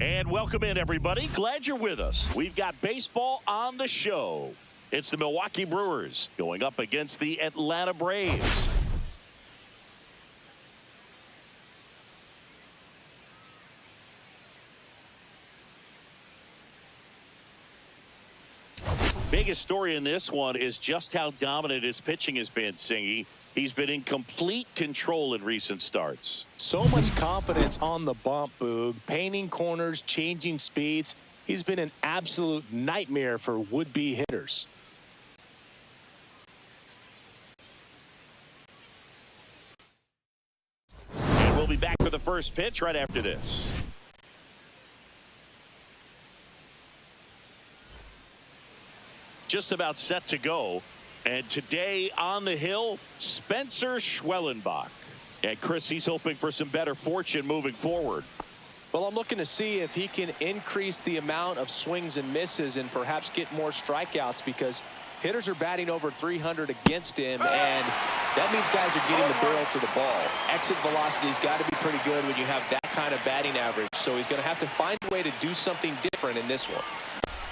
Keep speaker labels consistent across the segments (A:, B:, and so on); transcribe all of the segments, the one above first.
A: And welcome in, everybody. Glad you're with us. We've got baseball on the show. It's the Milwaukee Brewers going up against the Atlanta Braves. Biggest story in this one is just how dominant his pitching has been, Singy. He's been in complete control in recent starts.
B: So much confidence on the bump, Boog. Painting corners, changing speeds. He's been an absolute nightmare for would-be hitters.
A: And we'll be back for the first pitch right after this. Just about set to go. And today on the hill, Spencer Schwellenbach. And Chris, he's hoping for some better fortune moving forward.
B: Well, I'm looking to see if he can increase the amount of swings and misses and perhaps get more strikeouts, because hitters are batting over 300 against him, and that means guys are getting the barrel to the ball. Exit velocity's got to be pretty good when you have that kind of batting average. So he's going to have to find a way to do something different in this one.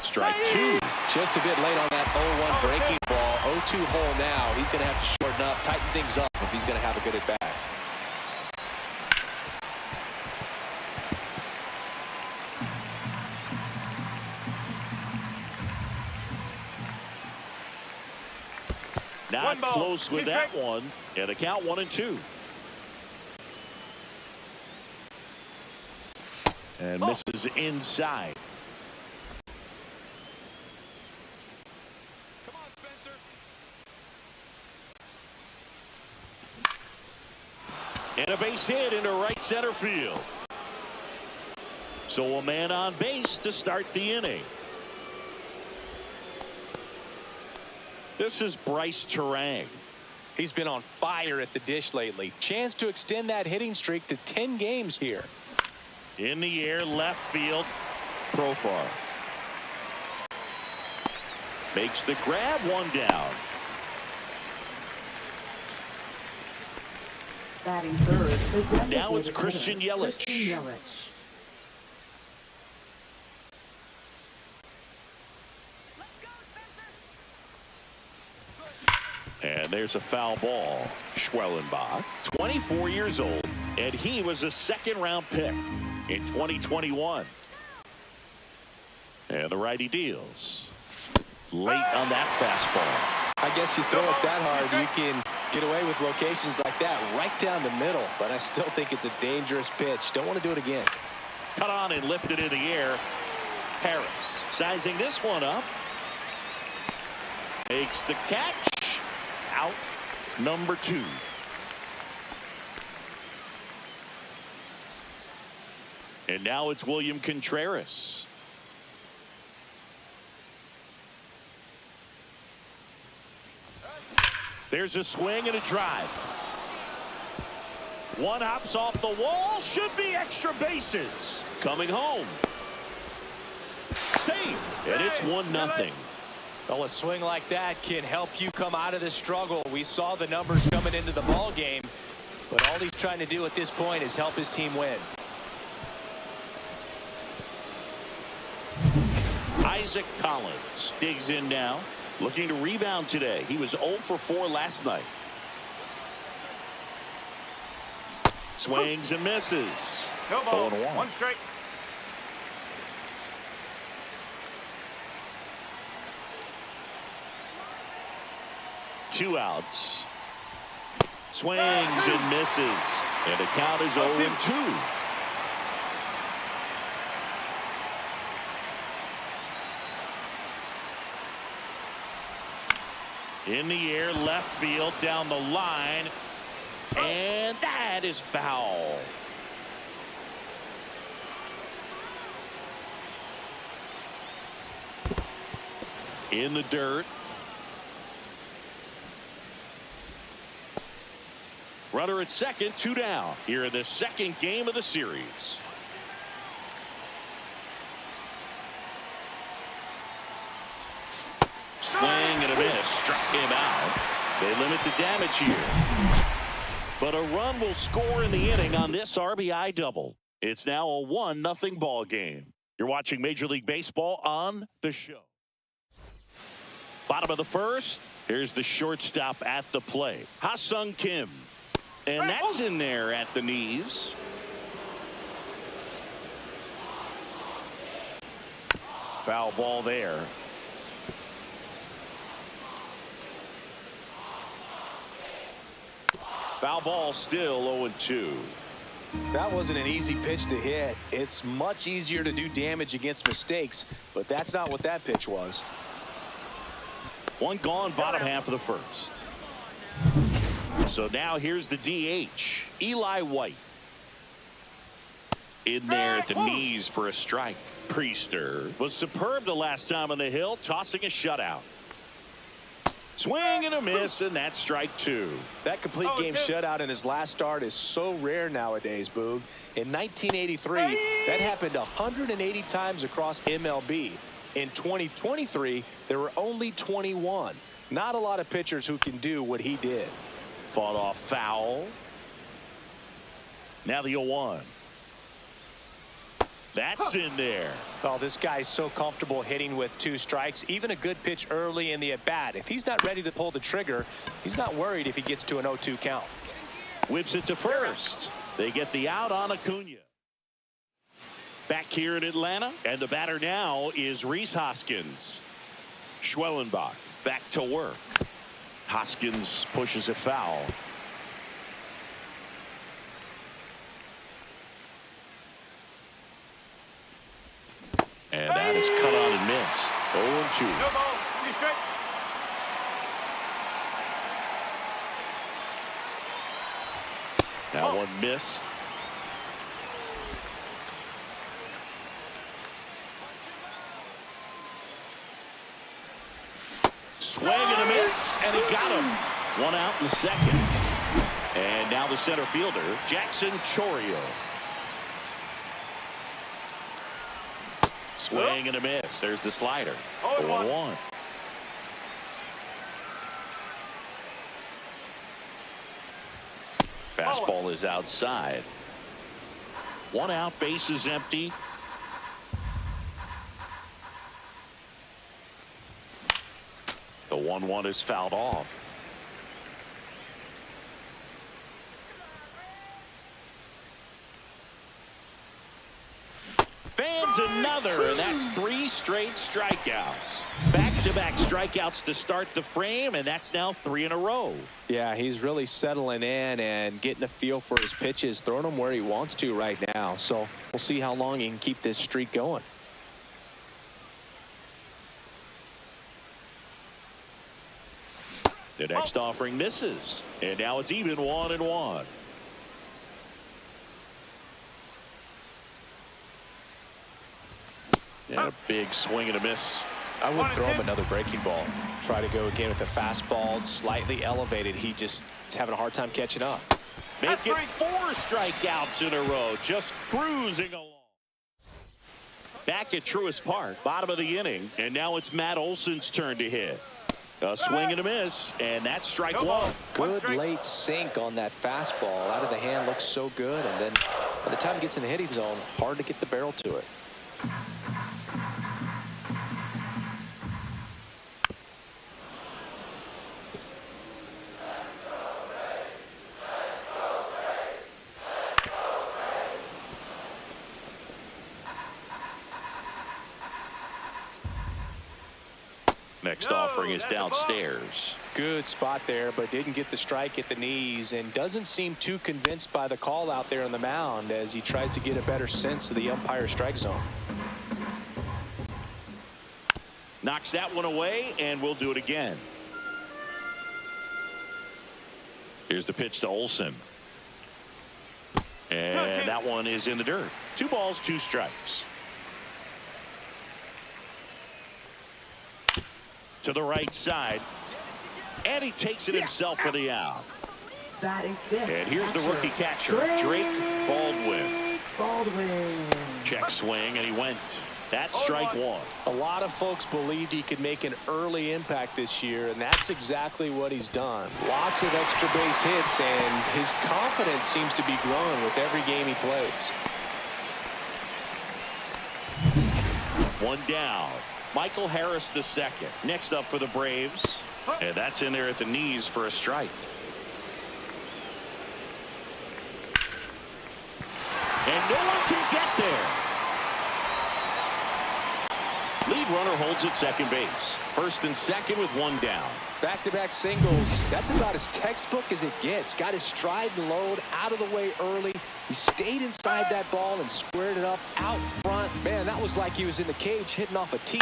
A: Strike two.
B: Just a bit late on that 0-1 breaking ball. 0-2 hole now. He's going to have to shorten up, tighten things up if he's going to have a good at bat.
A: Not close with that one. And the count 1-2. And misses inside.
B: Come on, Spencer.
A: And a base hit into right center field. So a man on base to start the inning. This is Brice Turang.
B: He's been on fire at the dish lately. Chance to extend that hitting streak to 10 games here.
A: In the air, left field. Profar makes the grab, one down.
C: Batting third,
A: now it's Christian Yelich. And there's a foul ball. Schwellenbach, 24 years old, and he was a second-round pick in 2021. And the righty deals. Late on that fastball.
B: I guess you throw it that hard, you can get away with locations like that right down the middle. But I still think it's a dangerous pitch. Don't want to do it again.
A: Cut on and lifted in the air. Harris sizing this one up. Makes the catch. Out number 2. And now it's William Contreras. There's a swing and a drive. One hops off the wall. Should be extra bases. Coming home. Safe. And it's 1-0.
B: Well, a swing like that can help you come out of this struggle. We saw the numbers coming into the ball game, but all he's trying to do at this point is help his team win.
A: Isaac Collins digs in now, looking to rebound today. He was 0 for 4 last night. Swings and misses.
D: No ball. 1 strike.
A: Two outs. Swings and misses. And the count is 0-2. In the air, left field, down the line. And that is foul. In the dirt. Runner at second, 2 down here in the second game of the series. Swing and a miss, struck him out. They limit the damage here. But a run will score in the inning on this RBI double. It's now a 1-0 ball game. You're watching Major League Baseball on the show. Bottom of the first. Here's the shortstop at the plate, Ha-Sung Kim. And that's in there at the knees. Foul ball there. Foul ball still 0-2.
B: That wasn't an easy pitch to hit. It's much easier to do damage against mistakes, but that's not what that pitch was.
A: One gone, bottom half of the first. So now here's the DH, Eli White. In there at the knees for a strike. Priester was superb the last time on the hill, tossing a shutout. Swing and a miss, and that's strike 2.
B: That complete game shutout in his last start is so rare nowadays, Boog. In 1983, that happened 180 times across MLB. In 2023, there were only 21. Not a lot of pitchers who can do what he did.
A: Fought off foul. Now the 0-1. That's in there.
B: Oh, this guy's so comfortable hitting with 2 strikes. Even a good pitch early in the at-bat. If he's not ready to pull the trigger, he's not worried if he gets to an 0-2 count.
A: Whips it to first. They get the out on Acuna. Back here in Atlanta, and the batter now is Rhys Hoskins. Schwellenbach back to work. Hoskins pushes it foul. And that is cut on and missed. 0-2.
D: No ball. 3 strike.
A: Now one missed. Swing and a miss, and he got him. 1 out in the second. And now the center fielder, Jackson Chourio. Swing and a miss. There's the slider. 0-1. Fastball is outside. 1 out, base is empty. The 1-1 is fouled off. Fans another, and that's 3 straight strikeouts. Back-to-back strikeouts to start the frame, and that's now 3 in a row.
B: Yeah, he's really settling in and getting a feel for his pitches, throwing them where he wants to right now. So we'll see how long he can keep this streak going.
A: The next offering misses, and now it's even 1-1. And a big swing and a miss.
B: I would throw him another breaking ball. Try to go again with the fastball, slightly elevated. He just is having a hard time catching up.
A: Make it 4 strikeouts in a row, just cruising along. Back at Truist Park, bottom of the inning, and now it's Matt Olson's turn to hit. A swing and a miss, and that's strike 1.
B: Good late sink on that fastball. Out of the hand, looks so good, and then by the time it gets in the hitting zone, hard to get the barrel to it.
A: Next offering is downstairs.
B: Good spot there, but didn't get the strike at the knees and doesn't seem too convinced by the call out there on the mound as he tries to get a better sense of the umpire strike zone.
A: Knocks that one away, and we'll do it again. Here's the pitch to Olson. And that one is in the dirt. 2 balls, 2 strikes. To the right side, and he takes it himself for the out.
C: Batting fifth.
A: And here's the rookie catcher, Drake Baldwin. Check swing, and he went. That's strike 1.
B: A lot of folks believed he could make an early impact this year, and that's exactly what he's done. Lots of extra base hits, and his confidence seems to be growing with every game he plays.
A: One down. Michael Harris the second. Next up for the Braves. And that's in there at the knees for a strike. And no one can get there. Lead runner holds at second base. First and second with one down.
B: Back-to-back singles. That's about as textbook as it gets. Got his stride and load out of the way early. He stayed inside that ball and squared it up out front. Man, that was like he was in the cage hitting off a tee.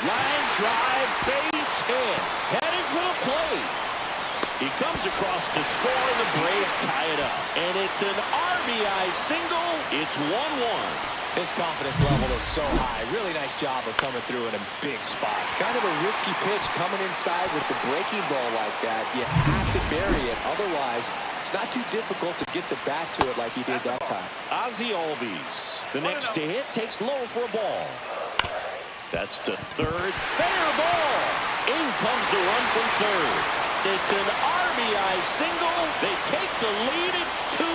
A: Line drive, base hit. Heading for the plate. He comes across to score, and the Braves tie it up. And it's an RBI single. It's 1-1.
B: His confidence level is so high. Really nice job of coming through in a big spot. Kind of a risky pitch coming inside with the breaking ball like that. You have to bury it. Otherwise, it's not too difficult to get the bat to it like he did that time.
A: Ozzie Albies, the next to hit, takes low for a ball. That's to third. Fair ball. In comes the run from third. It's an RBI single. They take the lead. It's 2-1.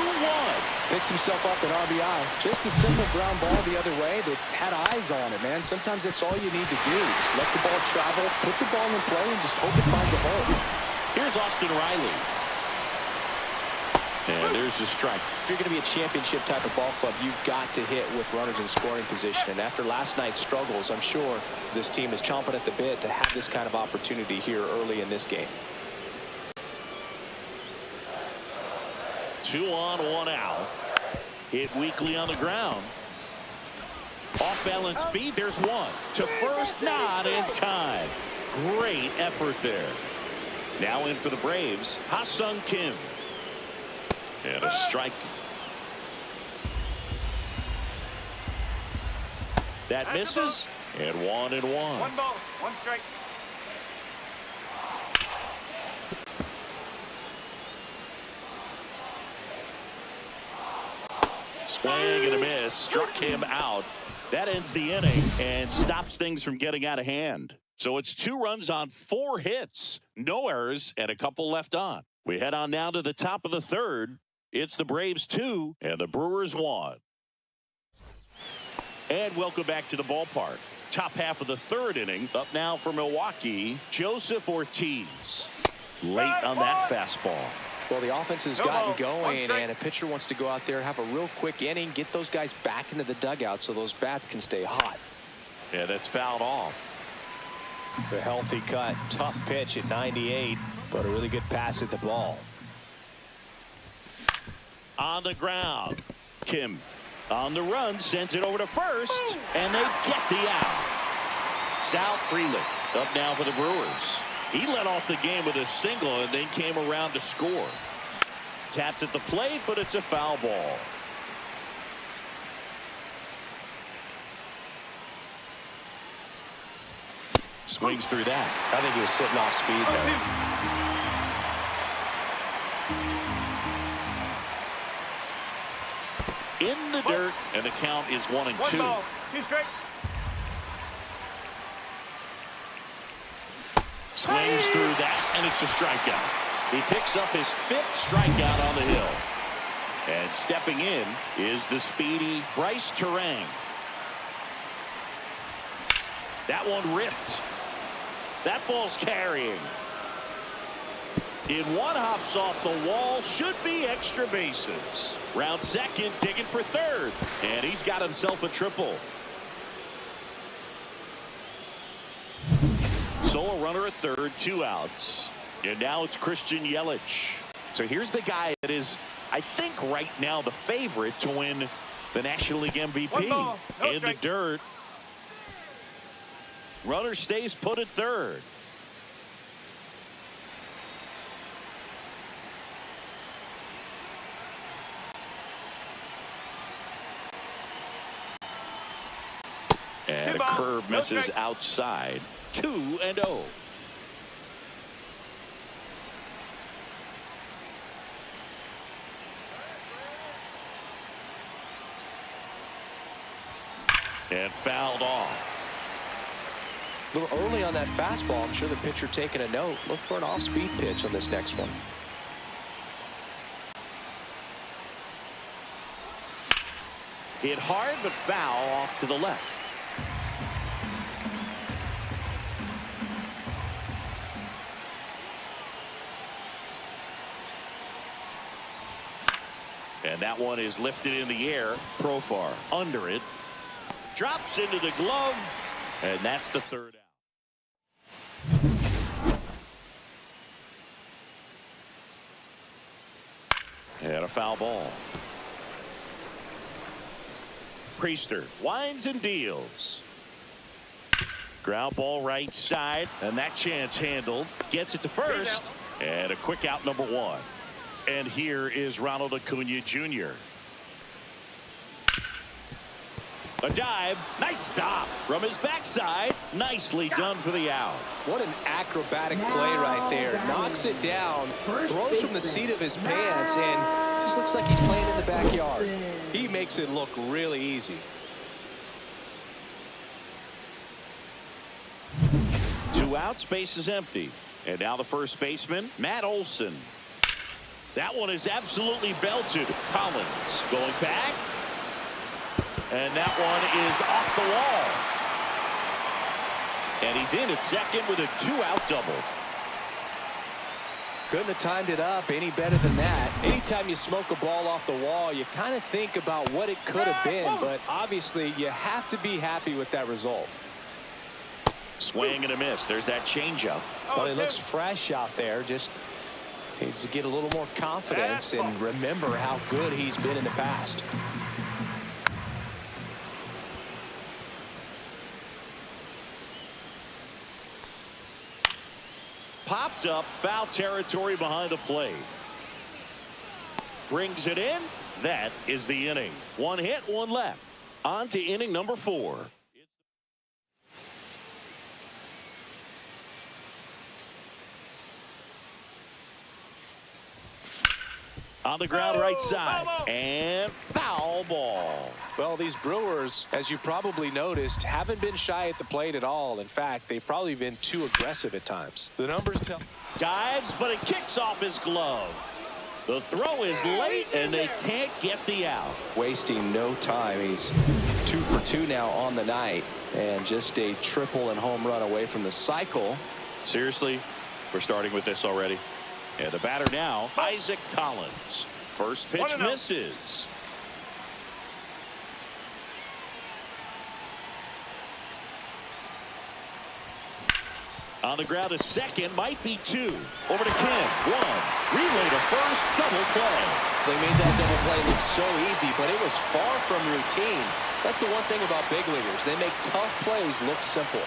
B: Picks himself up an RBI. Just a simple ground ball the other way that had eyes on it, man. Sometimes that's all you need to do. Just let the ball travel, put the ball in play, and just hope it finds a hole.
A: Here's Austin Riley. And there's the strike.
B: If you're going to be a championship type of ball club, you've got to hit with runners in scoring position. And after last night's struggles, I'm sure this team is chomping at the bit to have this kind of opportunity here early in this game.
A: 2 on, 1 out. Hit weakly on the ground. Off balance feed. There's one. To first, not in time. Great effort there. Now in for the Braves, Ha-Sung Kim. And a strike. That misses. And 1-1.
D: 1 ball, 1 strike.
A: Swing and a miss. Struck him out. That ends the inning and stops things from getting out of hand. So it's 2 runs on 4 hits. No errors and a couple left on. We head on now to the top of the third. It's the Braves 2 and the Brewers 1. And welcome back to the ballpark. Top half of the third inning. Up now for Milwaukee, Joseph Ortiz. Late on that fastball.
B: Well, the offense has gotten going, and a pitcher wants to go out there, have a real quick inning, get those guys back into the dugout so those bats can stay hot.
A: Yeah, that's fouled off.
B: The healthy cut, tough pitch at 98, but a really good pass at the ball.
A: On the ground, Kim on the run, sends it over to first, and they get the out. Sal Frelick up now for the Brewers. He led off the game with a single and then came around to score. Tapped at the plate, but it's a foul ball. Swings through that.
B: I think he was sitting off speed there.
A: In the dirt, and the count is 1-2.
D: 1 ball, 2 strike.
A: Swings through that, and it's a strikeout. He picks up his 5th strikeout on the hill. And stepping in is the speedy Brice Turang. That one ripped. That ball's carrying. In one, hops off the wall. Should be extra bases. Round second, digging for third. And he's got himself a triple. So a runner at third, 2 outs. And now it's Christian Yelich. So here's the guy that is, I think, right now the favorite to win the National League MVP.
D: 1 ball, no
A: in
D: strike.
A: the dirt. Runner stays put at third. And a curve misses outside. 2-0. And fouled off.
B: A little early on that fastball. I'm sure the pitcher taking a note. Look for an off-speed pitch on this next one.
A: Hit hard but foul off to the left. And that one is lifted in the air. Profar under it. Drops into the glove. And that's the third out. And a foul ball. Priester winds and deals. Ground ball right side. And that chance handled. Gets it to first. And a quick out, number one. And here is Ronald Acuna Jr. A dive. Nice stop from his backside. Nicely done for the out.
B: What an acrobatic play right there. Knocks it down, throws from the seat of his pants, and just looks like he's playing in the backyard. He makes it look really easy.
A: Two outs, base is empty. And now the first baseman, Matt Olson. That one is absolutely belted. Collins going back. And that one is off the wall. And he's in at second with a two-out double.
B: Couldn't have timed it up any better than that. Anytime you smoke a ball off the wall, you kind of think about what it could have been. But obviously, you have to be happy with that result.
A: Swing and a miss. There's that changeup.
B: Well, he looks fresh out there. Just needs to get a little more confidence and remember how good he's been in the past.
A: Popped up, foul territory behind the plate. Brings it in. That is the inning. One hit, one left. On to inning number 4. On the ground right side. And foul ball.
B: Well, these Brewers, as you probably noticed, haven't been shy at the plate at all. In fact, they've probably been too aggressive at times. The numbers tell.
A: Dives, but it kicks off his glove. The throw is late, and they can't get the out.
B: Wasting no time. He's 2 for 2 now on the night. And just a triple and home run away from the cycle.
A: Seriously, we're starting with this already. And the batter now, Isaac Collins. First pitch misses. On the ground, a second, might be 2. Over to Ken, 1. Relay to first, double play.
B: They made that double play look so easy, but it was far from routine. That's the one thing about big leaguers. They make tough plays look simple.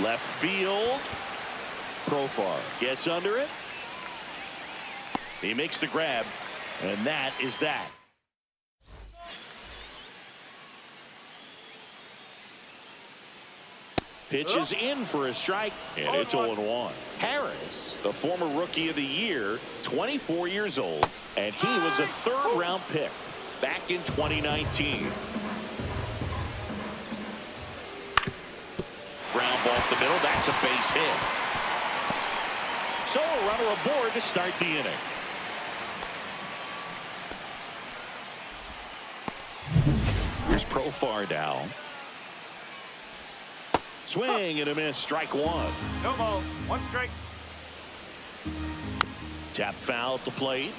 A: Left field. Profar gets under it. He makes the grab, and that is that. Pitch is in for a strike, and it's 0-1. Harris, the former Rookie of the Year, 24 years old, and he was a third-round pick back in 2019. Ground ball up the middle. That's a base hit. So a runner aboard to start the inning. Here's Profar down. Swing and a miss. Strike 1.
D: No ball. 1 strike.
A: Tap foul at the plate.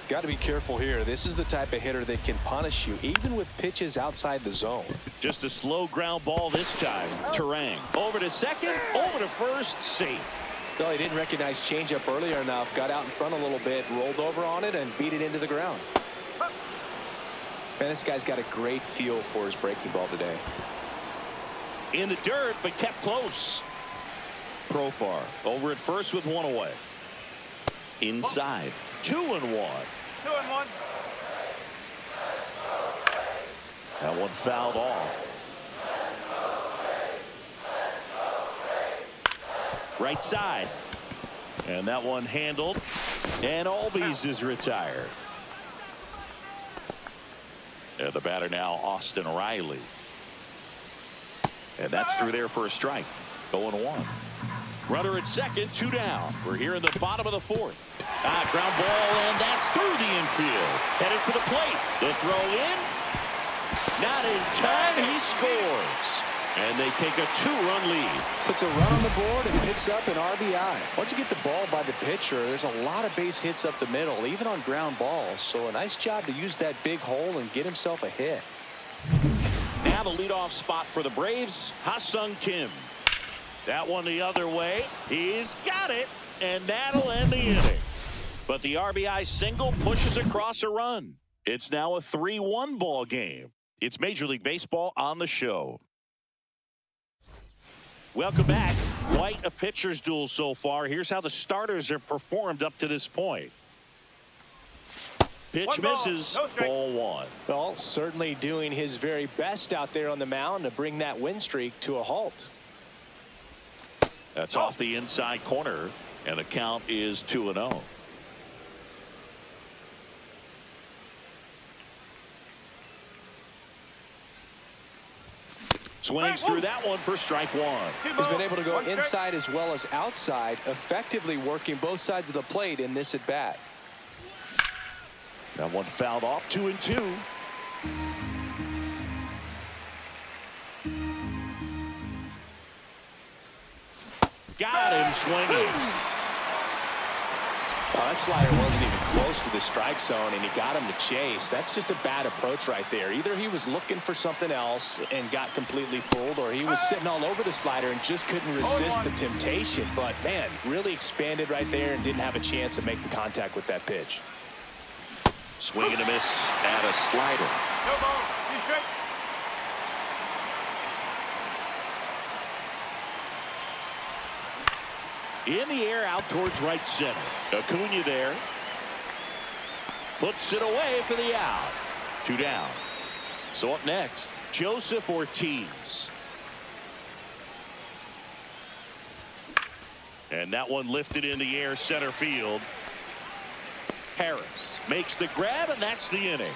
B: Got to be careful here. This is the type of hitter that can punish you even with pitches outside the zone.
A: Just a slow ground ball this time. Turang over to second, over to first, safe.
B: Well, he didn't recognize changeup earlier enough. Got out in front a little bit, rolled over on it, and beat it into the ground. Man, this guy's got a great feel for his breaking ball today.
A: In the dirt, but kept close. Profar over at first with 1 away. Inside, 2-1.
D: 2-1.
A: That one fouled off. Right side. And that one handled. And Albies is retired. And the batter now, Austin Riley. And that's through there for a strike. 0-1. Runner at second, 2 down. We're here in the bottom of the 4th. Ground ball, and that's through the infield. Headed for the plate. The throw in. Not in time. He scores. And they take a 2-run lead.
B: Puts a run on the board and picks up an RBI. Once you get the ball by the pitcher, there's a lot of base hits up the middle, even on ground balls. So a nice job to use that big hole and get himself a hit.
A: Now the leadoff spot for the Braves, Ha-Sung Kim. That one the other way. He's got it, and that'll end the inning. But the RBI single pushes across a run. It's now a 3-1 ball game. It's Major League Baseball on the show. Welcome back. Quite a pitcher's duel so far. Here's how the starters have performed up to this point. Pitch misses. Ball 1.
B: Well, certainly doing his very best out there on the mound to bring that win streak to a halt.
A: That's off the inside corner, and the count is 2-0. Swings through that one for strike 1.
B: He's been able to go inside as well as outside, effectively working both sides of the plate in this at bat.
A: That one fouled off. 2-2. Got him swinging.
B: Oh, that slider wasn't even close to the strike zone, and he got him to chase. That's just a bad approach right there. Either he was looking for something else and got completely fooled, or he was sitting all over the slider and just couldn't resist the temptation. But, man, really expanded right there and didn't have a chance of making contact with that pitch.
A: Swing and a miss at a slider.
D: No ball. 2 strikes.
A: In the air out towards right center. Acuna there. Puts it away for the out. 2 down. So up next, Joseph Ortiz. And that one lifted in the air center field. Harris makes the grab, and that's the inning.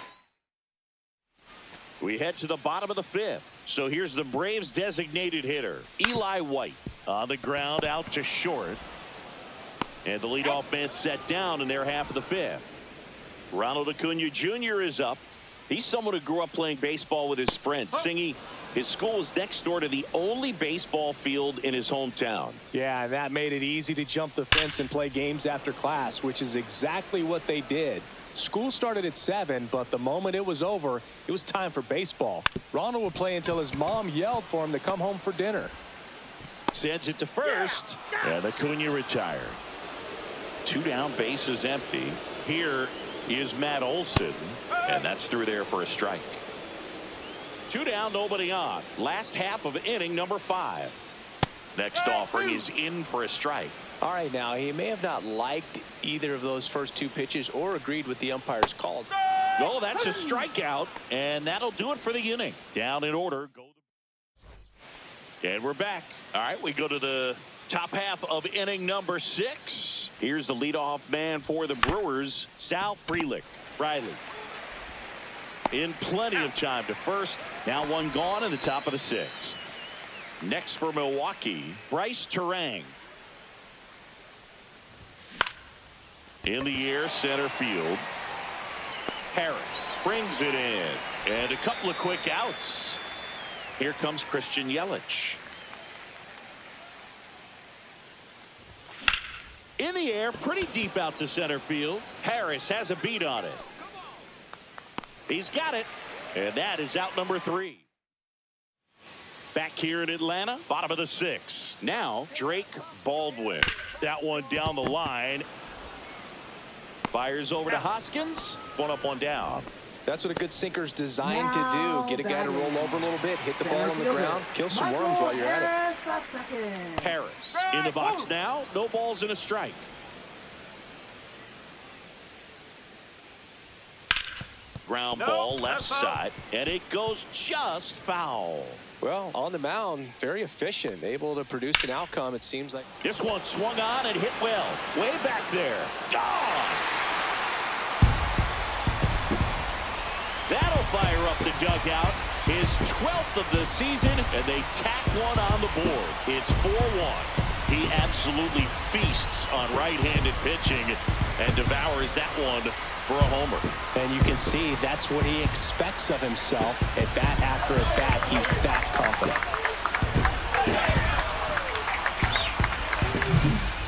A: We head to the bottom of the 5th. So here's the Braves designated hitter, Eli White. On the ground out to short. And the leadoff man set down in their half of the 5th. Ronald Acuna Jr. is up. He's someone who grew up playing baseball with his friends. Singy, his school is next door to the only baseball field in his hometown.
B: Yeah, and that made it easy to jump the fence and play games after class, which is exactly what they did. School started at 7, but the moment it was over, it was time for baseball. Ronald would play until his mom yelled for him to come home for dinner.
A: Sends it to first, and Acuna retired. 2 down, bases empty. Here is Matt Olson, and that's through there for a strike. 2 down, nobody on. Last half of inning number 5. Next offering is in for a strike.
B: All right, now he may have not liked either of those first 2 pitches or agreed with the umpire's calls.
A: Oh, that's a strikeout, and that'll do it for the inning. Down in order. And we're back. All right, we go to the top half of inning number 6. Here's the leadoff man for the Brewers, Sal Frelick. Riley in plenty of time to first. Now 1 gone in the top of the 6th. Next for Milwaukee, Brice Turang. In the air, center field. Harris brings it in. And a couple of quick outs. Here comes Christian Yelich. In the air, pretty deep out to center field. Harris has a beat on it. He's got it. And that is out number 3. Back here in Atlanta, bottom of the 6th. Now, Drake Baldwin. That one down the line. Fires over to Hoskins. 1 up, 1 down.
B: That's what a good sinker's designed to do. Get a guy to roll over a little bit, hit the ball on the ground, kill some worms while you're at it.
A: Harris in the box now. No balls and a strike. Ground ball left side, and it goes just foul.
B: Well, on the mound, very efficient, able to produce an outcome, it seems like.
A: This one swung on and hit well. Way back there. Gone! That'll fire up the dugout. His 12th of the season, and they tack one on the board. It's 4-1. He absolutely feasts on right-handed pitching and devours that one for a homer.
B: And you can see that's what he expects of himself. At bat after at bat, he's that confident.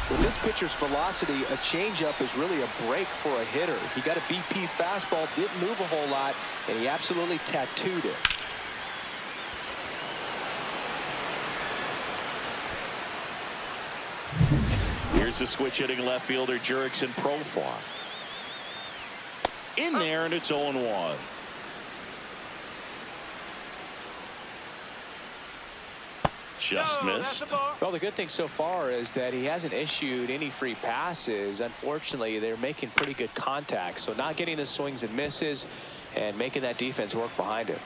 B: With this pitcher's velocity, a changeup is really a break for a hitter. He got a BP fastball, didn't move a whole lot, and he absolutely tattooed it.
A: Here's the switch hitting left fielder Jurickson Profar. In there, and it's 0-1. Just missed.
B: Well, the good thing so far is that he hasn't issued any free passes. Unfortunately, they're making pretty good contact, so not getting the swings and misses and making that defense work behind him.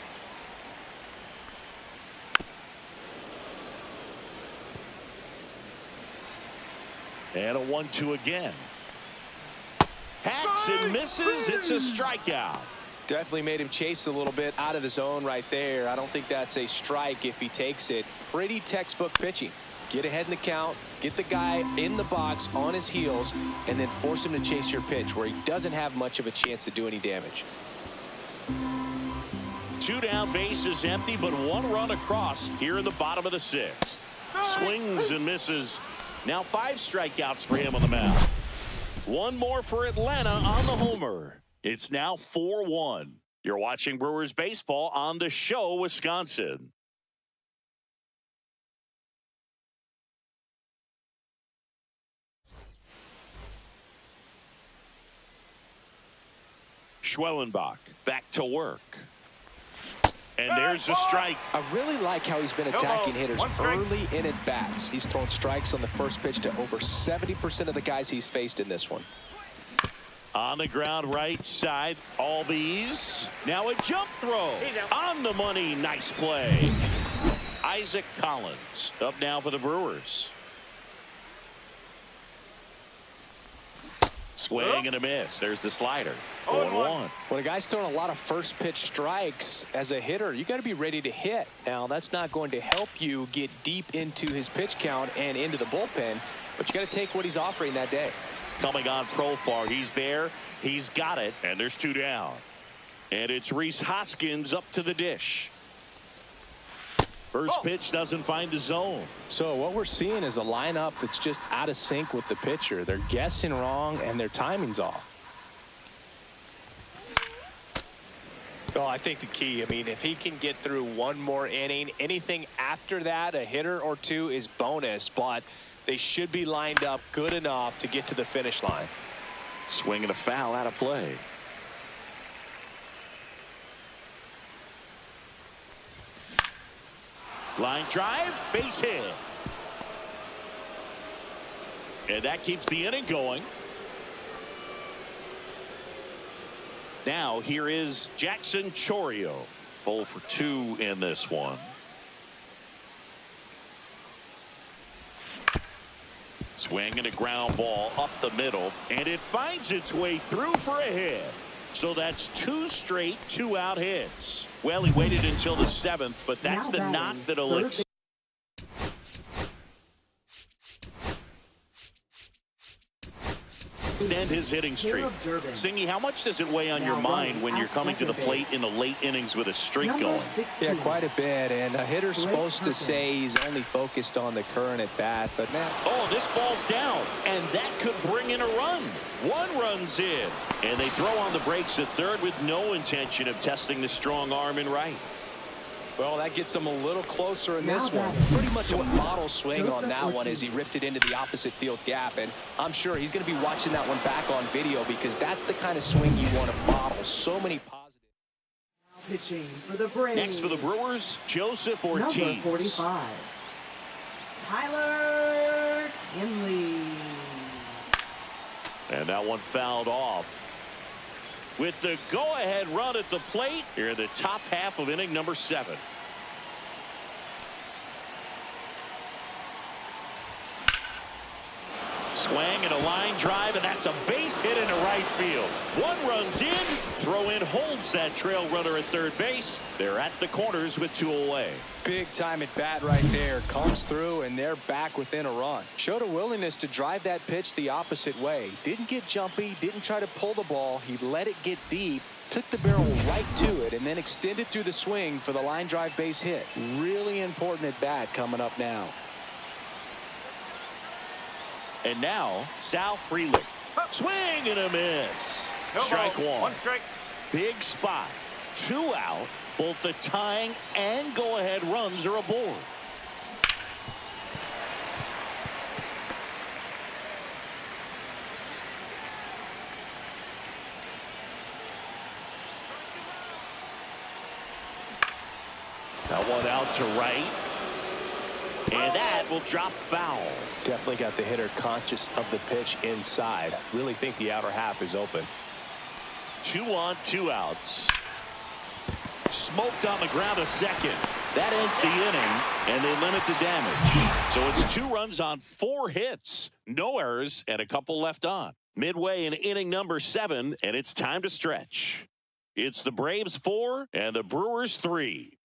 A: And a 1-2 again. Hacks and misses. It's a strikeout.
B: Definitely made him chase a little bit out of the zone right there. I don't think that's a strike if he takes it. Pretty textbook pitching. Get ahead in the count, get the guy in the box on his heels, and then force him to chase your pitch where he doesn't have much of a chance to do any damage.
A: 2 down, base is empty, but 1 run across here in the bottom of the 6th. Swings and misses. Now 5 strikeouts for him on the mound. 1 more for Atlanta on the homer. It's now 4-1. You're watching Brewers baseball on The Show, Wisconsin. Schwellenbach back to work. And there's a strike.
B: I really like how he's been attacking hitters early in at bats. He's thrown strikes on the first pitch to over 70% of the guys he's faced in this one.
A: On the ground right side, Albies. Now a jump throw on the money. Nice play. Isaac Collins up now for the Brewers. Swing and a miss. There's the slider. 0-1.
B: When a guy's throwing a lot of first pitch strikes as a hitter, you got to be ready to hit. Now, that's not going to help you get deep into his pitch count and into the bullpen, but you got to take what he's offering that day.
A: Coming on Profar. He's there. He's got it. And there's 2 down. And it's Rhys Hoskins up to the dish. First pitch doesn't find the zone.
B: So what we're seeing is a lineup that's just out of sync with the pitcher. They're guessing wrong and their timing's off. Well, I think the key, I mean, if he can get through 1 more inning, anything after that, a hitter or 2 is bonus, but they should be lined up good enough to get to the finish line.
A: Swing and a foul out of play. Line drive, base hit. And that keeps the inning going. Now here is Jackson Chourio. 0 for 2 in this one. Swing and a ground ball up the middle, and it finds its way through for a hit. So that's 2 straight 2-out hits. Well, he waited until the 7th, but that's the knock that'll extend his hitting streak. Singy, how much does it weigh on your mind when you're coming to the plate in the late innings with a streak going?
B: Yeah, quite a bit. And a hitter's supposed to say he's only focused on the current at bat, but man.
A: Oh, this ball's down, and that could bring in a run. 1 run's in, and they throw on the brakes at third with no intention of testing the strong arm in right.
B: Well, that gets him a little closer in this one. Pretty much a model swing on that one as he ripped it into the opposite field gap. And I'm sure he's going to be watching that one back on video because that's the kind of swing you want to model. So many positive.
C: Pitching for the Braves.
A: Next for the Brewers, Joseph Ortiz.
C: Number 45, Tyler Kinley.
A: And that one fouled off. With the go-ahead run at the plate here in the top half of inning number 7. Swing and a line drive, and that's a base hit into right field. One runs in, throw in holds that trail runner at third base. They're at the corners with 2 away.
B: Big time at bat right there. Comes through, and they're back within a run. Showed a willingness to drive that pitch the opposite way. Didn't get jumpy, didn't try to pull the ball. He let it get deep, took the barrel right to it, and then extended through the swing for the line drive base hit. Really important at bat coming up now.
A: And now, Sal Frelick. Swing and a miss.
D: No
A: Strike
D: ball.
A: one.
D: One strike.
A: Big spot. 2 out. Both the tying and go-ahead runs are aboard. That one out to right. And that will drop foul.
B: Definitely got the hitter conscious of the pitch inside. Really think the outer half is open.
A: 2 on, 2 outs. Smoked on the ground a second. That ends the inning, and they limit the damage. So it's 2 runs on 4 hits. No errors, and a couple left on. Midway in inning number 7, and it's time to stretch. It's the Braves 4 and the Brewers 3.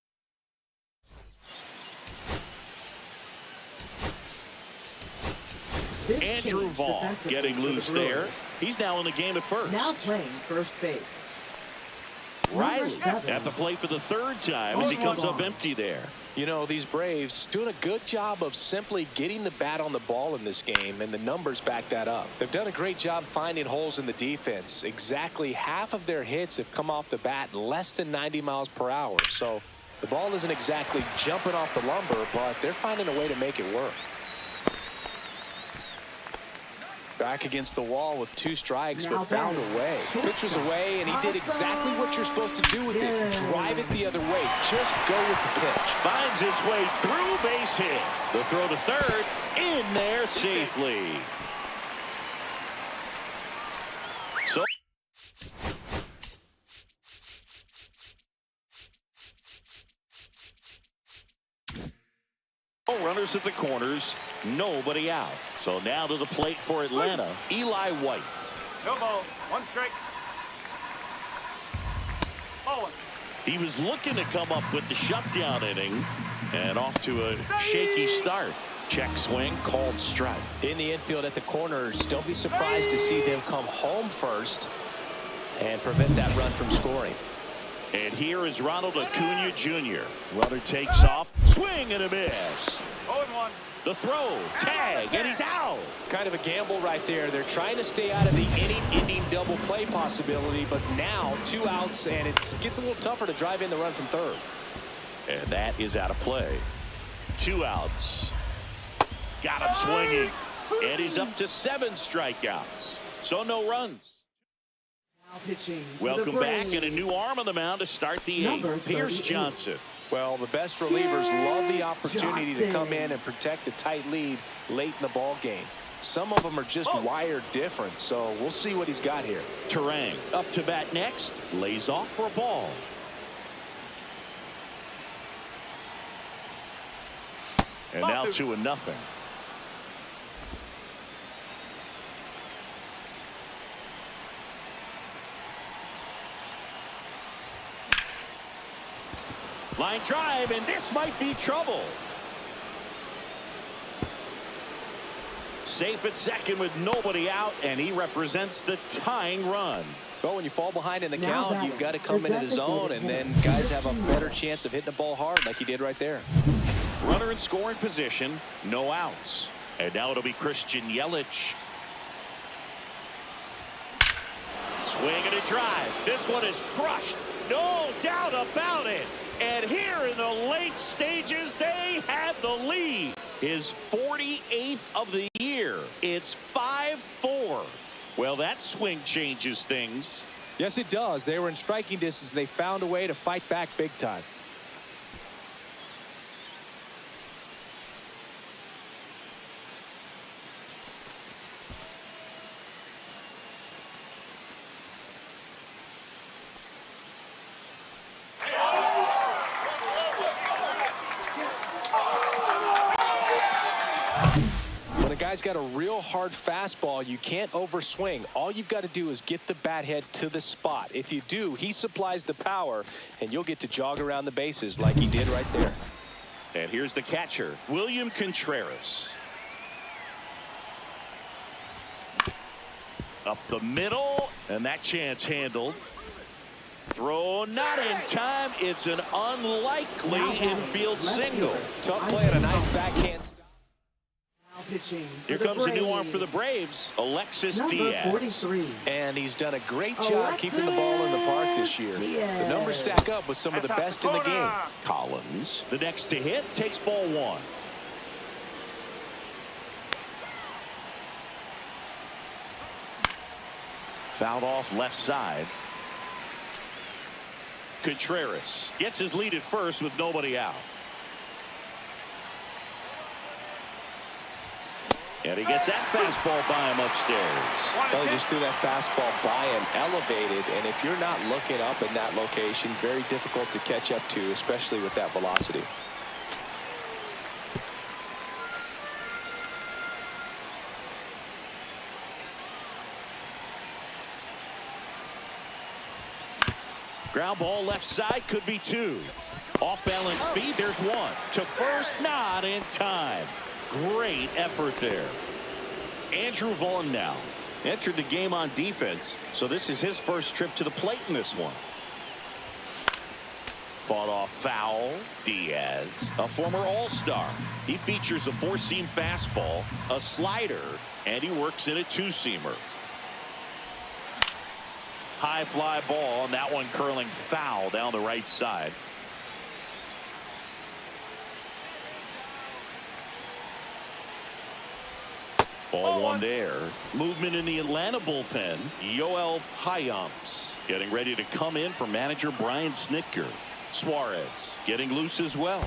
A: Andrew Vaughn getting loose there. He's now in the game at first.
C: Now playing first base.
A: Riley at the plate for the 3rd time as he comes up empty there.
B: You know, these Braves doing a good job of simply getting the bat on the ball in this game, and the numbers back that up. They've done a great job finding holes in the defense. Exactly half of their hits have come off the bat less than 90 miles per hour. So the ball isn't exactly jumping off the lumber, but they're finding a way to make it work. Back against the wall with 2 strikes, but found a way. Pitch was away, and he did exactly what you're supposed to do with it. Drive it the other way. Just go with the pitch.
A: Finds its way through, base hit. The throw to third, in there safely. So runners at the corners, nobody out. So now to the plate for Atlanta, Eli White.
D: No ball. One strike. Ball one.
A: He was looking to come up with the shutdown inning, and off to a shaky start. Check swing, called strike.
B: In the infield at the corners, don't be surprised to see them come home first and prevent that run from scoring.
A: And here is Ronald Acuna Jr. Runner takes off, swing and a miss.
D: 0-1.
A: The throw, tag, and he's out.
B: Kind of a gamble right there. They're trying to stay out of the inning-ending double play possibility, but now 2 outs, and it gets a little tougher to drive in the run from third.
A: And that is out of play. 2 outs. Got him swinging. And he's up to 7 strikeouts. So no runs.
C: Now pitching.
A: Welcome back, and a new arm on the mound to start the 8th. Pierce Johnson.
B: Well, the best relievers love the opportunity to come in and protect a tight lead late in the ball game. Some of them are just wired different, so we'll see what he's got here.
A: Turang up to bat next, lays off for a ball. And now 2-0. Line drive, and this might be trouble. Safe at second with nobody out, and he represents the tying run.
B: Well, when you fall behind in the count, you've got to come into the zone, and then guys have a better chance of hitting the ball hard like he did right there.
A: Runner in scoring position, no outs. And now it'll be Christian Yelich. Swing and a drive. This one is crushed. No doubt about it. And here in the late stages, they have the lead. His 48th of the year. It's 5-4. Well, that swing changes things.
B: Yes, it does. They were in striking distance. They found a way to fight back big time. got a real hard fastball. You can't overswing. All you've got to do is get the bat head to the spot. If you do, he supplies the power, and you'll get to jog around the bases like he did right there.
A: And here's the catcher, William Contreras. Up the middle, and that chance handled. Throw not in time. It's an unlikely infield single.
B: Tough play and a nice backhand.
C: Now pitching.
A: Here comes a new arm for the Braves, Alexis Diaz.
C: 43.
B: And he's done a great job keeping the ball in the park this year. The numbers stack up with some of the best in the game.
A: Collins, the next to hit, takes ball one. Fouled off left side. Contreras gets his lead at first with nobody out. And he gets that fastball by him upstairs.
B: Well, he just threw that fastball by him, elevated, and if you're not looking up in that location, very difficult to catch up to, especially with that velocity.
A: Ground ball left side, could be two. Off balance feed, there's one. To first, not in time. Great effort there. Andrew Vaughn now entered the game on defense, so this is his first trip to the plate in this one. Fought off foul. Diaz, a former all-star. He features a four-seam fastball, a slider, and he works in a two-seamer. High fly ball, and that one curling foul down the right side. Ball one there. Movement in the Atlanta bullpen. Yoel Payamps getting ready to come in for manager Brian Snitker. Suarez getting loose as well.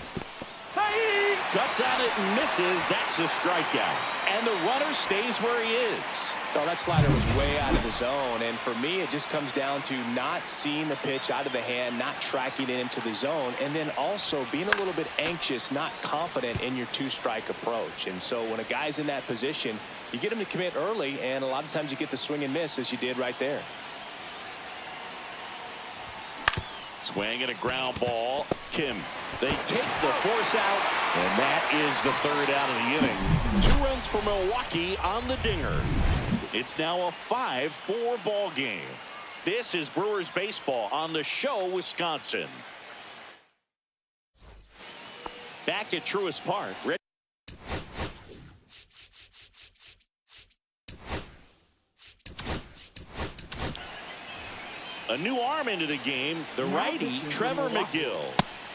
A: Hey! Cuts at it and misses. That's a strikeout. And the runner stays where he is.
B: Oh, that slider was way out of the zone, and for me it just comes down to not seeing the pitch out of the hand, not tracking it into the zone, and then also being a little bit anxious, not confident in your two-strike approach. And so when a guy's in that position, you get him to commit early, and a lot of times you get the swing and miss as you did right there.
A: Swing and a ground ball. Kim, they take the force out, and that is the third out of the inning. 2 runs for Milwaukee on the dinger. It's now a 5-4 ball game. This is Brewers baseball on the show, Wisconsin. Back at Truist Park. A new arm into the game, the righty, Trevor McGill.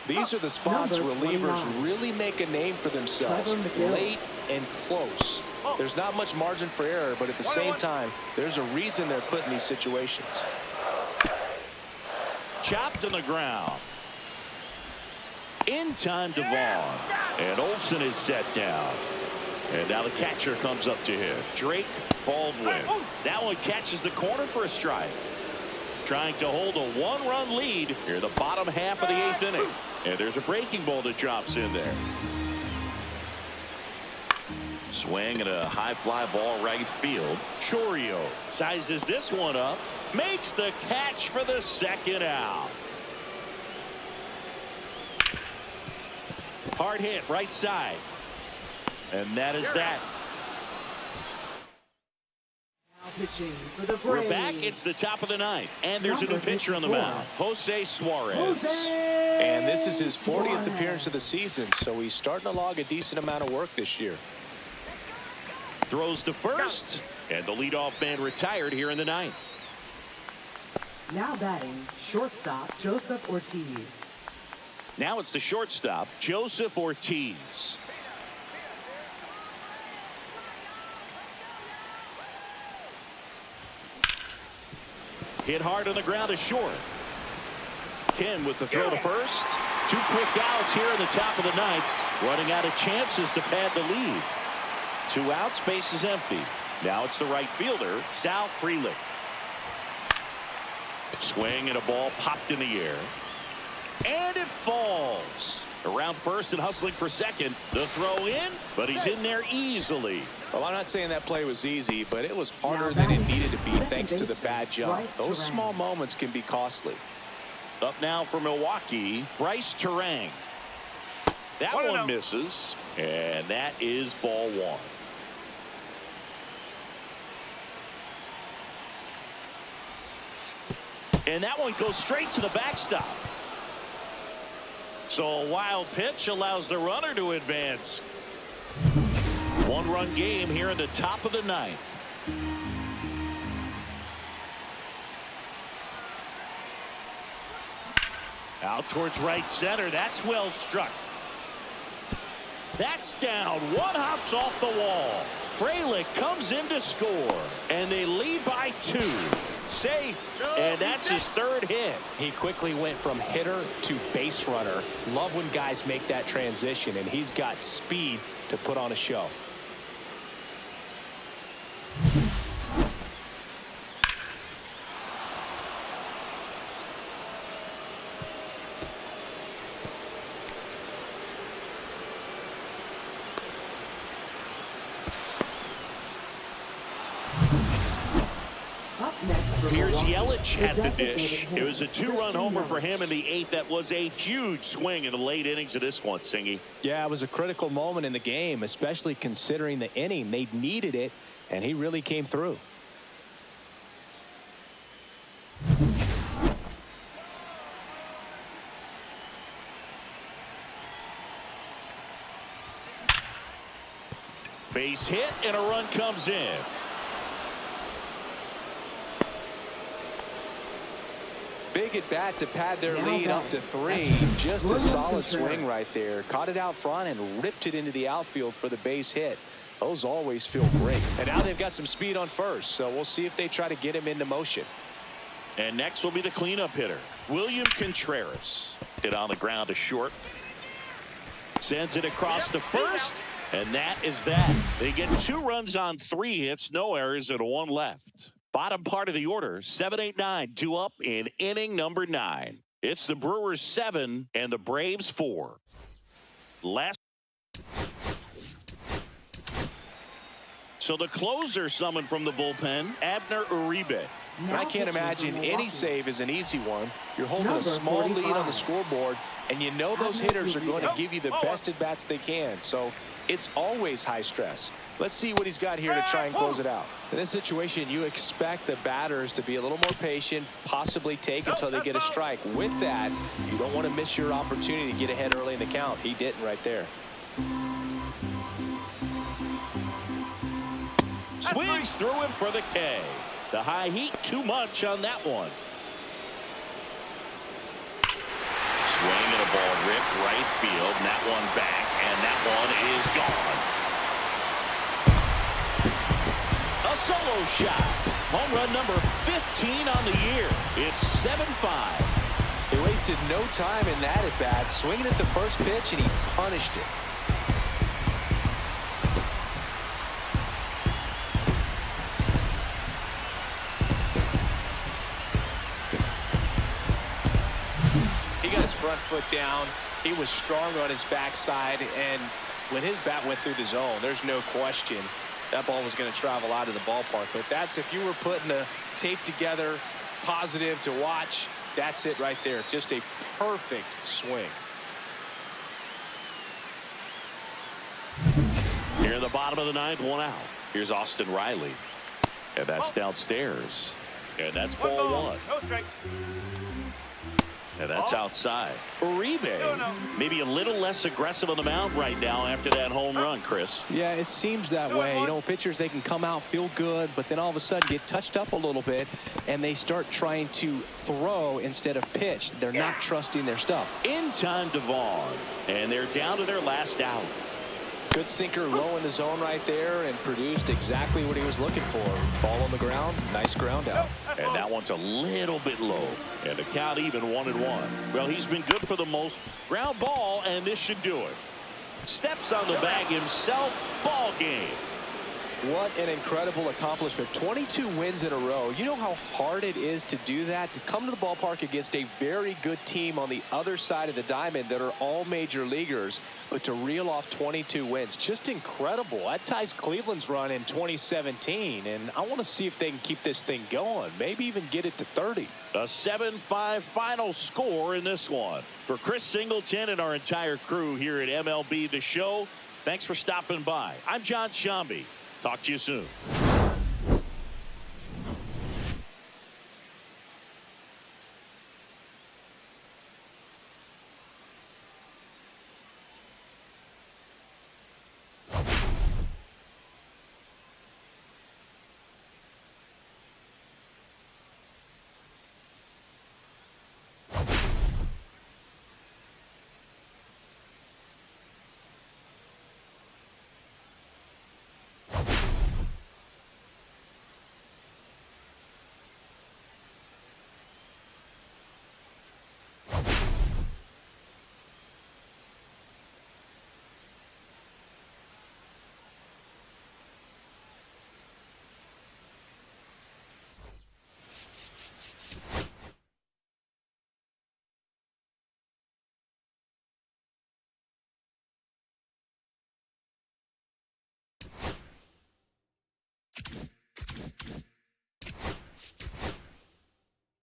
B: These are the spots relievers really make a name for themselves, late and close. There's not much margin for error, but at the same time, there's a reason they're put in these situations.
A: Chopped on the ground. In time to Vaughn. And Olsen is set down. And now the catcher comes up to him. Drake Baldwin. That one catches the corner for a strike. Trying to hold a 1-run lead here in the bottom half of the 8th inning. And there's a breaking ball that drops in there. Swing and a high fly ball right field. Chorio sizes this one up. Makes the catch for the second out. Hard hit right side. And that is that.
C: Pitching for the
A: We're
C: Braves.
A: back. It's the top of the 9th. And there's a new pitcher on the mound. Jose Suarez.
B: And this is his 40th appearance of the season, so he's starting to log a decent amount of work this year.
A: Throws to first. And the leadoff man retired here in the 9th.
C: Now batting, shortstop Joseph Ortiz.
A: Now it's the shortstop, Joseph Ortiz. Hit hard on the ground is short. Kim with the throw to first. 2 quick outs here in the top of the 9th. Running out of chances to pad the lead. 2 outs, base is empty. Now it's the right fielder, Sal Frelick. Swing and a ball popped in the air. And it falls. Around first and hustling for second. The throw in, but he's in there easily.
B: Well, I'm not saying that play was easy, but it was harder than it needed to be thanks to the bad jump. Those small moments can be costly.
A: Up now for Milwaukee, Brice Turang. That one misses, and that is ball one. And that one goes straight to the backstop. So a wild pitch allows the runner to advance. One-run game here in the top of the ninth. Out towards right center. That's well struck. That's down. One hops off the wall. Frelick comes in to score, and they lead by 2. Safe, and that's his third hit.
B: He quickly went from hitter to base runner. Love when guys make that transition, and he's got speed to put on a show.
A: Here's Yelich at the dish. It was a 2-run homer for him in the 8th. That was a huge swing in the late innings of this one, Singy.
B: Yeah, it was a critical moment in the game, especially considering the inning. They needed it, and he really came through.
A: Base hit, and a run comes in.
B: Big at bat to pad their lead up to 3. Just a solid swing right there. Caught it out front and ripped it into the outfield for the base hit. Those always feel great. And now they've got some speed on first, so we'll see if they try to get him into motion.
A: And next will be the cleanup hitter, William Contreras. Hit on the ground to short. Sends it across to first, and that is that. They get 2 runs on 3 hits, no errors, and 1 left. Bottom part of the order, 7-8-9, 2 up in inning number 9. It's the Brewers 7 and the Braves 4. So the closer summoned from the bullpen, Abner RBI.
B: I can't imagine any save is an easy one. You're holding a small lead on the scoreboard, and you know those hitters are going to give you the best at bats they can. So it's always high stress. Let's see what he's got here to try and close it out. In this situation, you expect the batters to be a little more patient, possibly take until they get a strike. With that, you don't want to miss your opportunity to get ahead early in the count. He didn't right there.
A: Swings through it for the K. The high heat, too much on that one. Swing and a ball ripped right field, and that one back, and that one is gone. A solo shot. Home run number 15 on the year. It's 7-5.
B: He wasted no time in that at bat, swinging at the first pitch, and he punished it. He got his front foot down. He was strong on his backside, and when his bat went through the zone, there's no question that ball was going to travel out of the ballpark. But that's, if you were putting a tape together, positive to watch, that's it right there. Just a perfect swing.
A: Here in the bottom of the 9th, 1 out. Here's Austin Riley. And that's downstairs. And that's ball 1.
D: No strike.
A: And that's outside. RBI maybe a little less aggressive on the mound right now after that home run, Chris.
B: Yeah, it seems that way. You know, pitchers, they can come out, feel good, but then all of a sudden get touched up a little bit, and they start trying to throw instead of pitch. They're not trusting their stuff.
A: In time to Vaughn, and they're down to their last out.
B: Good sinker low in the zone right there and produced exactly what he was looking for. Ball on the ground, nice ground out.
A: And that one's a little bit low. And the count even 1-1. Well, he's been good for the most. Ground ball, and this should do it. Steps on the bag himself. Ball game.
B: What an incredible accomplishment. 22 wins in a row. You know how hard it is to do that? To come to the ballpark against a very good team on the other side of the diamond that are all major leaguers, but to reel off 22 wins. Just incredible. That ties Cleveland's run in 2017, and I want to see if they can keep this thing going. Maybe even get it to 30.
A: A 7-5 final score in this one. For Chris Singleton and our entire crew here at MLB The Show, thanks for stopping by. I'm John Shambi. Talk to you soon.